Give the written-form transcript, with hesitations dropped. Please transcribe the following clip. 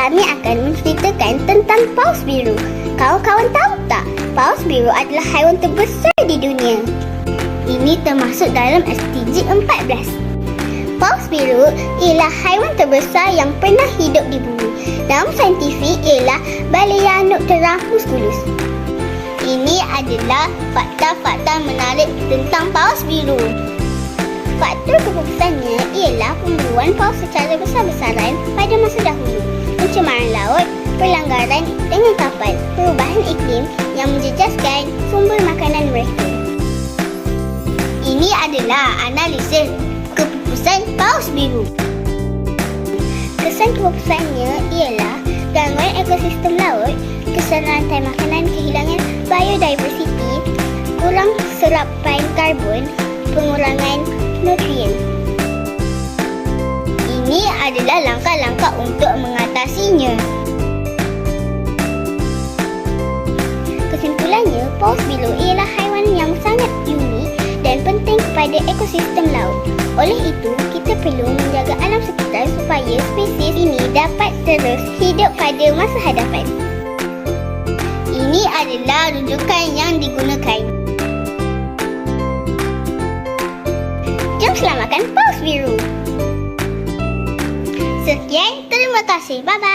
kami akan menceritakan tentang paus biru. Kawan-kawan tahu tak, paus biru adalah haiwan terbesar di dunia. Ini termasuk dalam SDG 14. Paus biru ialah haiwan terbesar yang pernah hidup di bumi. Nama saintifik ialah Balaeanoptera musculus. Ini adalah fakta-fakta menarik tentang paus biru. Faktor keputusannya ialah pemburuan paus secara besar-besaran pada masa dahulu, pencemaran laut, pelanggaran dengan kapal, perubahan iklim yang menjejaskan sumber makanan mereka. Ini adalah analisis keputusan paus biru. Kesan keputusannya ialah gangguan ekosistem laut, kesan rantai makanan, kehilangan biodiversiti, kurang serapan karbon, pengurangan nutrien. Ini adalah langkah-langkah untuk mengatasinya. Kesimpulannya, paus biru ialah haiwan yang sangat unik dan penting kepada ekosistem laut. Oleh itu, kita perlu menjaga alam sekitar supaya spesies ini dapat terus hidup pada masa hadapan. Ini adalah rujukan yang digunakan. Jom selamatkan paus biru. Sekian, terima kasih. Bye-bye.